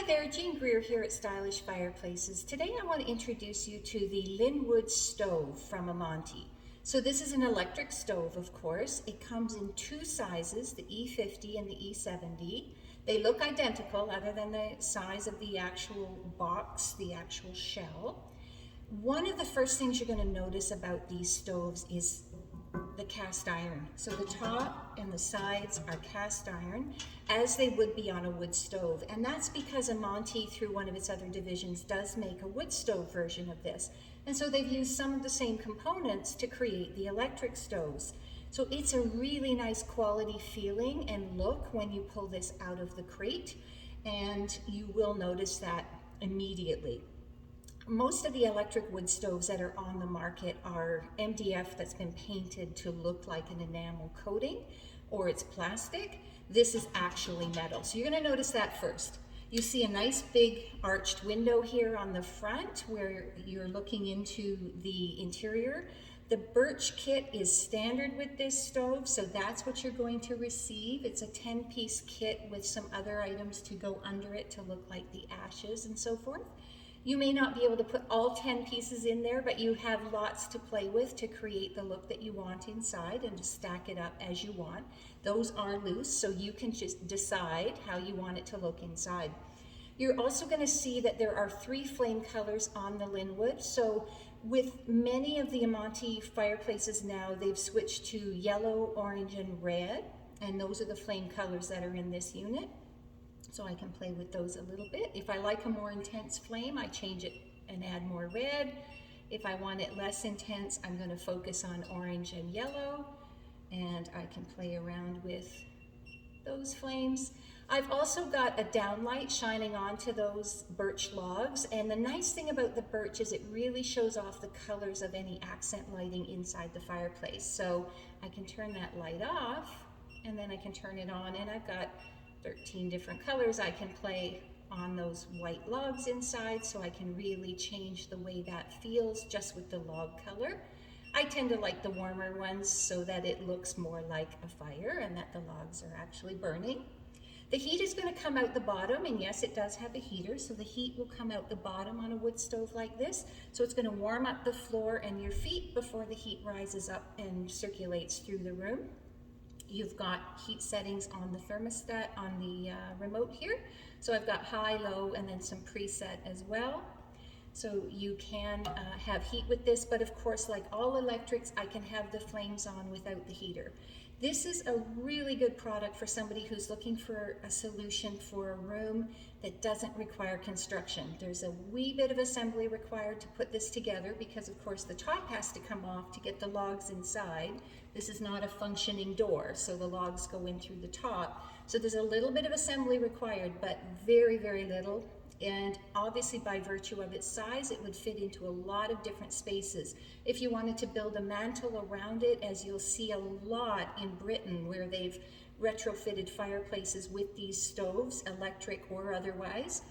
Hi there, Jean Greer here at Stylish Fireplaces. Today I want to introduce you to the Lynwood stove from Amantii. So this is an electric stove, of course. It comes in two sizes, the E50 and the E70. They look identical other than the size of the actual box, the actual shell. One of the first things you're going to notice about these stoves is the cast iron. So the top and the sides are cast iron, as they would be on a wood stove. And that's because Amantii, through one of its other divisions, does make a wood stove version of this. And so they've used some of the same components to create the electric stoves. So it's a really nice quality feeling and look when you pull this out of the crate, and you will notice that immediately. Most of the electric wood stoves that are on the market are MDF that's been painted to look like an enamel coating, or it's plastic. This is actually metal. So you're going to notice that first. You see a nice big arched window here on the front where you're looking into the interior. The birch kit is standard with this stove, so that's what you're going to receive. It's a 10-piece kit with some other items to go under it to look like the ashes and so forth. You may not be able to put all 10 pieces in there, but you have lots to play with to create the look that you want inside and to stack it up as you want. Those are loose, so you can just decide how you want it to look inside. You're also going to see that there are 3 flame colors on the Lynwood. So with many of the Amantii fireplaces now, they've switched to yellow, orange, and red, and those are the flame colors that are in this unit. So I can play with those a little bit. If I like a more intense flame, I change it and add more red. If I want it less intense, I'm going to focus on orange and yellow, and I can play around with those flames. I've also got a downlight shining onto those birch logs, and the nice thing about the birch is it really shows off the colors of any accent lighting inside the fireplace. So I can turn that light off, and then I can turn it on, and I've got 13 different colors I can play on those white logs inside, so I can really change the way that feels just with the log color. I tend to like the warmer ones so that it looks more like a fire and that the logs are actually burning. The heat is going to come out the bottom, and yes, it does have a heater, so the heat will come out the bottom on a wood stove like this. So it's going to warm up the floor and your feet before the heat rises up and circulates through the room. You've got heat settings on the thermostat on the remote here. So I've got high, low, and then some preset as well. So you can have heat with this, but of course, like all electrics, I can have the flames on without the heater. This is a really good product for somebody who's looking for a solution for a room that doesn't require construction. There's a wee bit of assembly required to put this together because of course the top has to come off to get the logs inside. This is not a functioning door, so the logs go in through the top. So there's a little bit of assembly required, but very, very little. And obviously by virtue of its size, it would fit into a lot of different spaces. If you wanted to build a mantle around it, as you'll see a lot in Britain where they've retrofitted fireplaces with these stoves, electric or otherwise,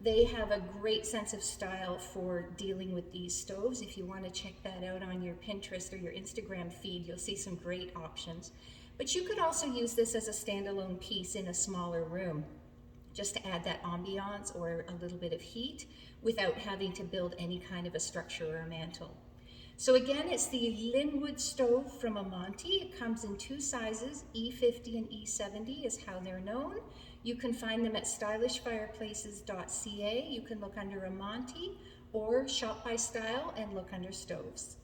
they have a great sense of style for dealing with these stoves. If you want to check that out on your Pinterest or your Instagram feed, you'll see some great options. But you could also use this as a standalone piece in a smaller room, just to add that ambiance or a little bit of heat without having to build any kind of a structure or a mantle. So again, it's the Lynwood stove from Amantii. It comes in 2 sizes, E50 and E70 is how they're known. You can find them at stylishfireplaces.ca. You can look under Amantii or shop by style and look under stoves.